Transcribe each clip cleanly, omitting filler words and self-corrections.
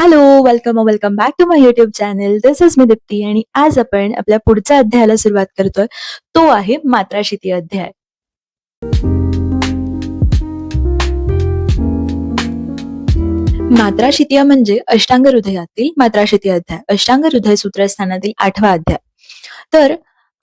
Hello, welcome back to my YouTube channel. This is me Deepti आणि आज आपण आपल्या पुढच्या अध्यायाला सुरुवात करतोय. तो आहे मात्राशिती अध्याय. मात्राशितीय म्हणजे अष्टांग हृदयातील मात्राशिती अध्याय. अष्टांग हृदय सूत्रस्थानातील 8वा अध्याय. तर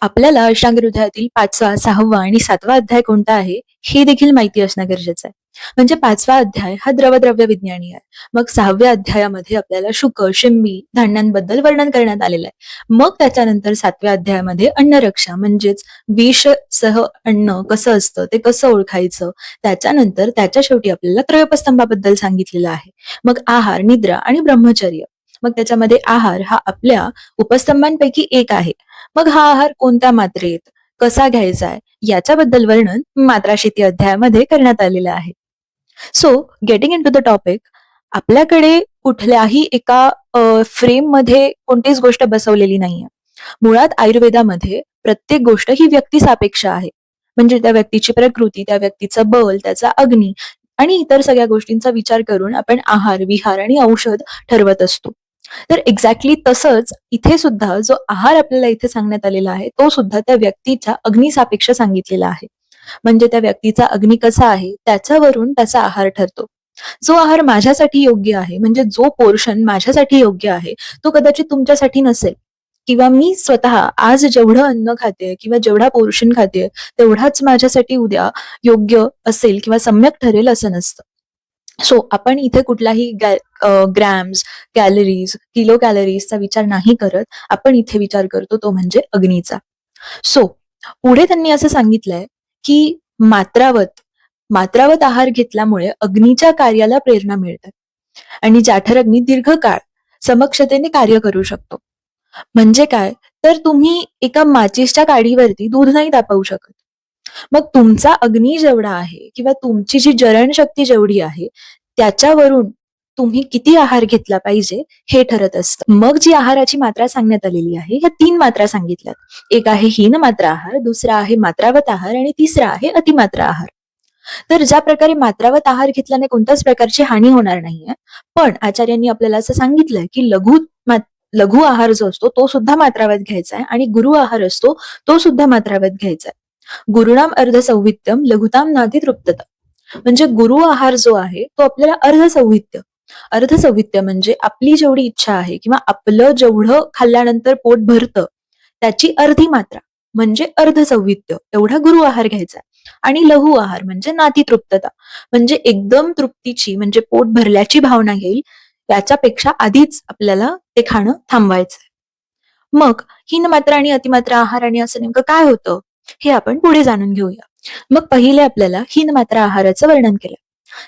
आपल्याला अष्टांग हृदयातील 5वा, 6वा आणि 7वा अध्याय कोणता आहे हे देखील माहिती असणं गरजेचं आहे. म्हणजे 5वा अध्याय हा द्रवद्रव्य विज्ञानी आहे. मग 6व्या अध्यायामध्ये आपल्याला शुक, शिंबी, धान्यांबद्दल वर्णन करण्यात आलेलं आहे. मग त्याच्यानंतर 7व्या अध्यायामध्ये अन्नरक्षा म्हणजेच विष सह अन्न कसं असतं, ते कसं ओळखायचं. त्याच्यानंतर त्याच्या शेवटी आपल्याला त्रयोपस्तंभाबद्दल सांगितलेलं आहे. मग आहार, निद्रा आणि ब्रह्मचर्य. मग त्याच्यामध्ये आहार हा आपल्या उपस्तंभांपैकी एक आहे. मग हा आहार कोणत्या मात्रेत, कसा घ्यायचा आहे याच्याबद्दल वर्णन मात्राशिती अध्यायामध्ये करण्यात आलेलं आहे. So getting into the topic, आपल्याकडे कुठल्याही एका फ्रेम मध्ये कोणतीच गोष्ट बसवलेली नाहीये. मुळात आयुर्वेदामध्ये प्रत्येक गोष्ट ही व्यक्तिसापेक्ष आहे. म्हणजे त्या व्यक्तीची प्रकृती, त्या व्यक्तीचं बल, त्याचा अग्नी आणि इतर सगळ्या गोष्टींचा विचार करून आपण आहार, विहार आणि औषध ठरवत असतो. तर एक्झॅक्टली तसंच इथे सुद्धा जो आहार आपल्याला इथे सांगण्यात आलेला आहे, तो सुद्धा त्या व्यक्तीच्या अग्निसापेक्ष सांगितलेला आहे. म्हणजे त्या व्यक्तीचा अग्नी कसा आहे त्याच्यावरून त्याचा आहार ठरतो. जो आहार माझ्यासाठी योग्य आहे, म्हणजे जो पोर्शन माझ्यासाठी योग्य आहे, तो कदाचित तुमच्यासाठी नसेल. किंवा मी स्वतः आज जेवढं अन्न खाते किंवा जेवढा पोर्शन खाते तेवढाच माझ्यासाठी उद्या योग्य असेल किंवा सम्यक ठरेल असं नसतं. सो आपण इथे कुठलाही ग्रॅम्स, कॅलरीज, किलो कॅलरीजचा विचार नाही करत. आपण इथे विचार करतो तो म्हणजे अग्नीचा. सो पुढे त्यांनी असं सांगितलंय की मात्रावत मात्रावत आहार घेतल्यामुळे अग्नीच्या कार्याला प्रेरणा मिळते आणि जाठर अग्नी दीर्घकाळ समक्षतेने कार्य करू शकतो. म्हणजे काय, तर तुम्ही एका माचीसच्या काडीवरती दूध नाही तापवू शकत. मग तुमचा अग्नी जेवढा आहे किंवा तुमची जी जरणशक्ती जेवढी आहे त्याच्यावरून तुम्ही किती आहार घेतला पाहिजे हे ठरत असतं. मग जी आहाराची मात्रा सांगण्यात आलेली आहे, ह्या 3 मात्रा सांगितल्यात. एक आहे हीन मात्रा आहार, दुसरा आहे मात्रावत आहार आणि तिसरा आहे अतिमात्रा आहार. तर ज्या प्रकारे मात्रावत आहार घेतल्याने कोणत्याच प्रकारची हानी होणार नाहीये, पण आचार्यांनी आपल्याला असं सांगितलंय की लघु आहार जो असतो तो सुद्धा मात्रावत घ्यायचा आहे आणि गुरु आहार असतो तो सुद्धा मात्रावत घ्यायचा आहे. गुरुणाम अर्ध संवित्यम लघुताम नाती तृप्तता. म्हणजे गुरु आहार जो आहे तो आपल्याला अर्ध संवित्य म्हणजे आपली जेवढी इच्छा आहे किंवा आपलं जेवढं खाल्ल्यानंतर पोट भरतं त्याची अर्धी मात्रा म्हणजे अर्धसंवित्य एवढा गुरु आहार घ्यायचा. आणि लघु आहार म्हणजे नाती तृप्तता, म्हणजे एकदम तृप्तीची म्हणजे पोट भरल्याची भावना येईल याच्यापेक्षा आधीच आपल्याला ते खाणं थांबवायचंय. मग हीन मात्रा आणि अतिमात्रा आहार आणि असं नेमकं काय होतं हे आपण पुढे जाणून घेऊया. मग पहिले आपल्याला हीन मात्रा आहाराचं वर्णन केलं.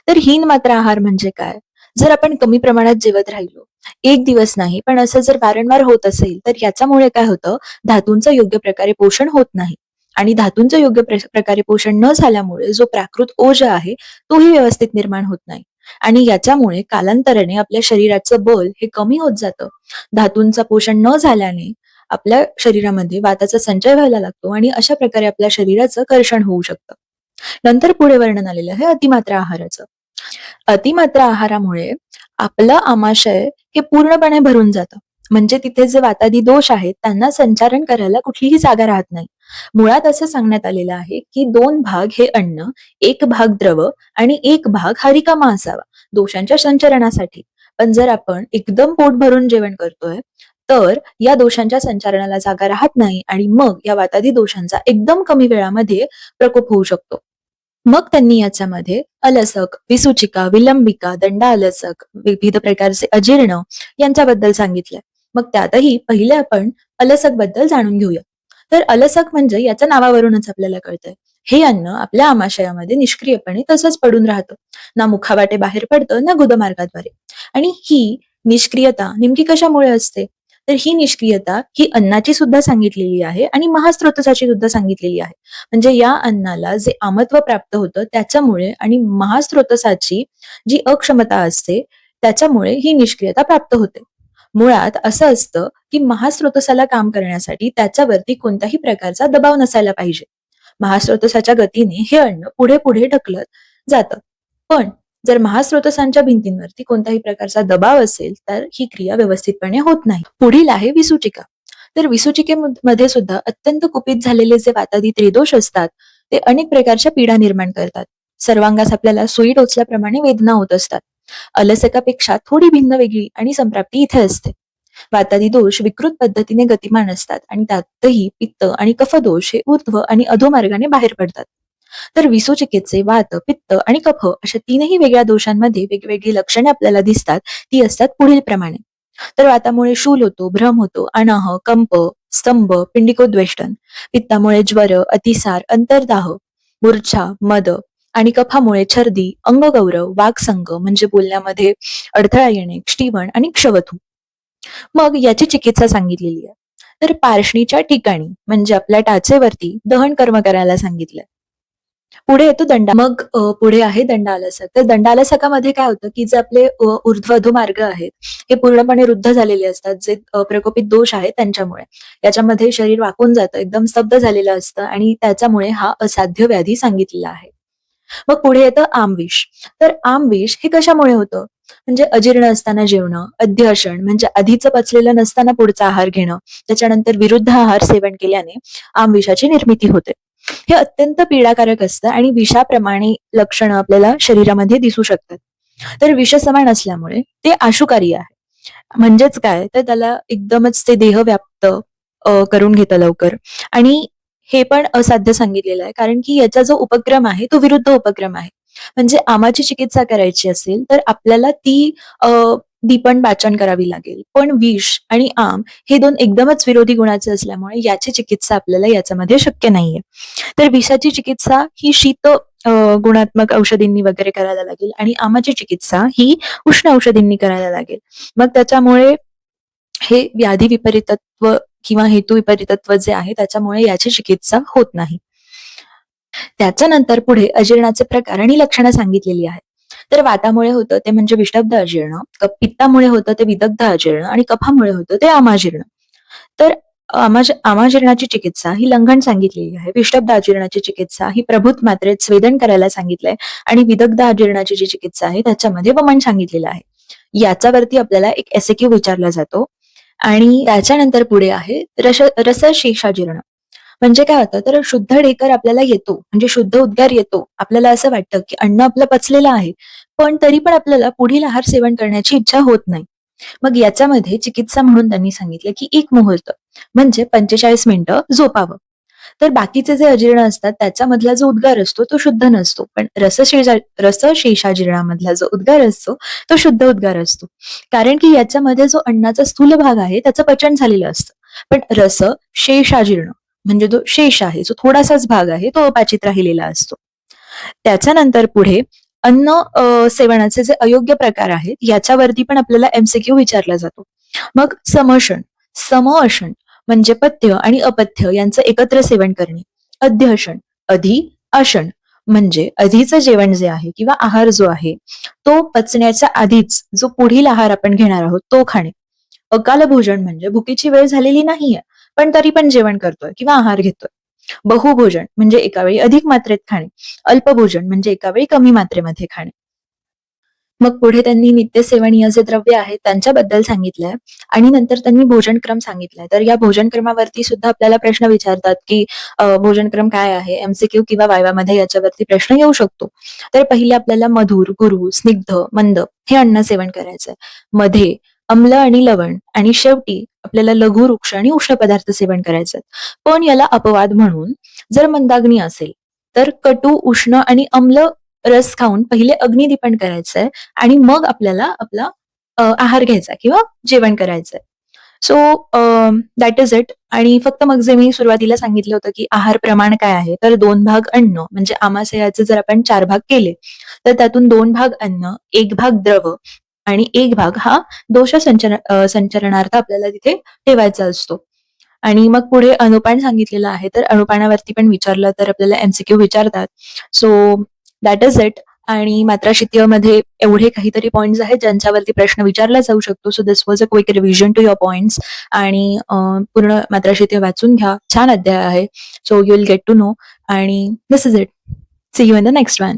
तर हीन मात्रा आहार म्हणजे काय, जर आपण कमी प्रमाणात जेवत राहिलो, एक दिवस नाही पण असं जर वारंवार होत असेल तर याच्यामुळे काय होतं, धातूंचं योग्य प्रकारे पोषण होत नाही आणि धातूंचं योग्य प्रकारे पोषण न झाल्यामुळे जो प्राकृत ओज आहे तोही व्यवस्थित निर्माण होत नाही आणि याच्यामुळे कालांतराने आपल्या शरीराचं बल हे कमी होत जातं. धातूंचं पोषण न झाल्याने आपल्या शरीरामध्ये वाताचा संचय व्हायला लागतो आणि अशा प्रकारे आपल्या शरीराचं कर्षण होऊ शकतं. नंतर पुढे वर्णन आलेलं आहे अतिमात्रा आहाराचं. अतिमात्रा आहारामुळे आपलं आमाशय हे पूर्णपणे भरून जातं. म्हणजे तिथे जे वातादी दोष आहेत त्यांना संचारण करायला कुठलीही जागा राहत नाही. मुळात असं सांगण्यात आलेलं आहे की 2 भाग हे अन्न, 1 भाग द्रव आणि 1 भाग हा रिकामा असावा दोषांच्या संचरणासाठी. पण जर आपण एकदम पोट भरून जेवण करतोय तर या दोषांच्या संचारणाला जागा राहत नाही आणि मग या वातादी दोषांचा एकदम कमी वेळामध्ये प्रकोप होऊ शकतो. मग त्यांनी याच्यामध्ये अलसक, विसूचिका, विलंबिका, दंडालसक, विविध प्रकारचे अजीर्ण यांच्याबद्दल सांगितलंय. मग त्यातही पहिले आपण अलसक बद्दल जाणून घेऊया. तर अलसक म्हणजे याच्या नावावरूनच आपल्याला कळतंय, हे अन्न आपल्या आमाशयामध्ये निष्क्रियपणे तसंच पडून राहतं, ना मुखावाटे बाहेर पडतं ना गुदमार्गाद्वारे. आणि ही निष्क्रियता नेमकी कशामुळे असते, तर ही निष्क्रियता ही अन्नाची सुद्धा सांगितलेली आहे आणि महास्त्रोतसाची सुद्धा सांगितलेली आहे. म्हणजे या अन्नाला जे आमत्व प्राप्त होतं त्याच्यामुळे आणि महास्त्रोतसाची जी अक्षमता असते त्याच्यामुळे ही निष्क्रियता प्राप्त होते. मुळात असं असतं की महास्त्रोतसाला काम करण्यासाठी त्याच्यावरती कोणत्याही प्रकारचा दबाव नसायला पाहिजे. महास्त्रोतसाच्या गतीने हे अन्न पुढे पुढे ढकलत जातं. पण जर महास्रोतसांच्या भिंतींवरती कोणत्याही प्रकारचा दबाव असेल तर ही क्रिया व्यवस्थितपणे होत नाही. पुढील आहे विसूचिका. तर विसूचिकेमध्ये सुद्धा अत्यंत कुपित झालेले जे वातादी त्रिदोष असतात ते अनेक प्रकारच्या पीडा निर्माण करतात. सर्वांगास आपल्याला सुई टोचल्याप्रमाणे वेदना होत असतात. अलसकापेक्षा थोडी भिन्न वेगळी आणि संप्राप्ती इथे असते. वातादी दोष विकृत पद्धतीने गतिमान असतात आणि त्यातही पित्त आणि कफदोष हे ऊर्ध्व आणि अधोमार्गाने बाहेर पडतात. तर विसूचिकेचे वात, पित्त आणि कफ अशा तीनही वेगळ्या दोषांमध्ये वेगवेगळी लक्षणे आपल्याला दिसतात. ती असतात पुढील प्रमाणे. तर वातामुळे शूल होतो, भ्रम होतो, अनाह, कंप, स्तंभ, पिंडिकोद्वेष्टन. पित्तामुळे ज्वर, अतिसार, अंतर्दाह, मूर्छा, मद आणि कफामुळे छर्दी, अंगगौरव, वाकसंग म्हणजे बोलण्यामध्ये अडथळा येणे, क्षिवण आणि क्षवथू. मग याची चिकित्सा सांगितलेली आहे. तर पार्ष्णीच्या ठिकाणी म्हणजे आपल्या टाचेवरती दहन कर्म करायला सांगितलंय. पुढे येतो दंडा. मग पुढे आहे दंडालसक. तर दंडालसकामध्ये काय होतं की जे आपले ऊर्ध्व अधोमार्ग आहेत हे पूर्णपणे रुद्ध झालेले असतात, जे प्रकोपित दोष आहेत त्यांच्यामुळे. याच्यामध्ये शरीर वाकून जातं, एकदम स्तब्ध झालेलं असतं आणि त्याच्यामुळे हा असाध्य व्याधी सांगितलेला आहे. मग पुढे येतं आमविष. तर आमविष हे कशामुळे होतं? म्हणजे अजीर्ण असताना जेवणं, अध्यशन म्हणजे आधीच पचलेलं नसताना पुढचा आहार घेणं, त्याच्यानंतर विरुद्ध आहार सेवन केल्याने आमविषाची निर्मिती होते. हे अत्यंत पीडाकारक असतं आणि विषाप्रमाणे लक्षणं आपल्याला शरीरामध्ये दिसू शकतात. तर विष समान असल्यामुळे ते आशुकारी आहे. म्हणजेच काय, तर त्याला एकदमच ते देह व्याप्त करून घेतं लवकर. आणि हे पण असाध्य सांगितलेलं आहे, कारण की याचा जो उपक्रम आहे तो विरुद्ध उपक्रम आहे. म्हणजे आमाची चिकित्सा करायची असेल तर आपल्याला ती दीपण पाचन करावी लागेल. पण विष आणि आम हे दोन एकदमच विरोधी गुणाचे असल्यामुळे याची चिकित्सा आपल्याला याच्यामध्ये शक्य नाहीये. तर विषाची चिकित्सा ही शीत गुणात्मक औषधींनी वगैरे करायला लागेल आणि आमाची चिकित्सा ही उष्ण औषधींनी करायला लागेल. मग त्याच्यामुळे हे व्याधी विपरीतत्व किंवा हेतू विपरीतत्व जे आहे त्याच्यामुळे याची चिकित्सा होत नाही. त्याच्यानंतर पुढे अजीर्णाचे प्रकार आणि लक्षणं सांगितलेली आहेत. तर वातामुळे होतं ते म्हणजे विषलब्ध अजीर्ण, पित्तामुळे होतं ते विदग्ध अजीर्ण आणि कफामुळे होतं ते आमाजीर्ण. तर आमाजीर्णाची चिकित्सा ही लंघन सांगितलेली आहे. विषलब्ध अजीर्णाची चिकित्सा ही प्रभूत मात्रेत स्वेदन करायला सांगितलंय आणि विदग्ध अजीर्णाची जी चिकित्सा आहे त्याच्यामध्ये वमन सांगितलेलं आहे. याच्यावरती आपल्याला एक एसएक्यू विचारला जातो. आणि त्याच्यानंतर पुढे आहे रसशेषाजीर्ण. म्हणजे काय होतं, तर शुद्ध ढेकर आपल्याला येतो, म्हणजे शुद्ध उद्गार येतो. आपल्याला असं वाटतं की अन्न आपलं पचलेलं आहे, पण तरी पण आपल्याला पुढील आहार सेवन करण्याची इच्छा होत नाही. मग याच्यामध्ये चिकित्सा म्हणून त्यांनी सांगितलं की 1 मुहूर्त म्हणजे 45 मिनिटं झोपावं. तर बाकीचे जे अजीर्ण असतात त्याच्यामधला जो उद्गार असतो तो शुद्ध नसतो, पण रसशेषाजीर्णामधला जो उद्गार असतो तो शुद्ध उद्गार असतो. कारण की याच्यामध्ये जो अन्नाचा स्थूल भाग आहे त्याचं पचन झालेलं असतं. पण शेषाजीर्ण म्हणजे जो शेष आहे, जो थोडासाच भाग आहे तो अपाचित राहिलेला असतो. त्याच्यानंतर पुढे सेवनाचे जे अयोग्य प्रकार आहेत याच्यावरती पण आपल्याला एमसीक्यू विचारला जातो. मग समअशन म्हणजे पथ्य आणि अपथ्य यांचं एकत्र सेवन करणे. अध्यशन, आशन म्हणजे आधीचं जेवण जे आहे किंवा आहार जो आहे तो पचण्याच्या आधीच जो पुढील आहार आपण घेणार आहोत तो खाणे. अकाल भोजन म्हणजे भुकीची वेळ झालेली नाहीये पण तरी पण जेवण करतोय किंवा आहार घेतोय. बहुभोजन म्हणजे एका वेळी अधिक मात्रेत खाणे. अल्पभोजन म्हणजे एका वेळी कमी मात्रेमध्ये खाणे. मग पुढे त्यांनी नित्यसेवनीय जे द्रव्य आहेत त्यांच्याबद्दल सांगितलंय आणि नंतर त्यांनी भोजनक्रम सांगितलाय. तर या भोजनक्रमावरती सुद्धा आपल्याला प्रश्न विचारतात की भोजनक्रम काय आहे? एमसीक्यू किंवा वायवामध्ये याच्यावरती प्रश्न येऊ शकतो. तर पहिले आपल्याला मधुर, गुरू, स्निग्ध, मंद हे अन्न सेवन करायचंय. मध्ये अम्ल आणि लवण आणि शेवटी आपल्याला लघु, वृक्ष आणि उष्ण पदार्थ सेवन करायचे. पण याला अपवाद म्हणून जर मंदाग्नी असेल तर कटू, उष्ण आणि अम्ल रस खाऊन पहिले अग्निदीपन करायचंय आणि मग आपल्याला आपला आहार घ्यायचा किंवा जेवण करायचंय. So that is it. आणि फक्त मग जे मी सुरुवातीला सांगितलं होतं की आहार प्रमाण काय आहे, तर 2 भाग अन्न म्हणजे आमाशयाचे जर आपण 4 भाग केले तर त्यातून 2 भाग अन्न, 1 भाग द्रव आणि 1 भाग हा संचरणार्थ आपल्याला तिथे ठेवायचा असतो. आणि मग पुढे अनुपान सांगितलेलं आहे, तर अनुपानावरती पण विचारलं तर आपल्याला एमसीक्यू विचारतात. So that is it. आणि मात्राशितीयमध्ये एवढे काहीतरी पॉइंट्स आहेत ज्यांच्यावरती प्रश्न विचारला जाऊ शकतो. So this was a quick revision to your points. आणि पूर्ण मात्राशितीय वाचून घ्या. छान अध्याय आहे. So you will get to know. आणि this is it. See you in the next one.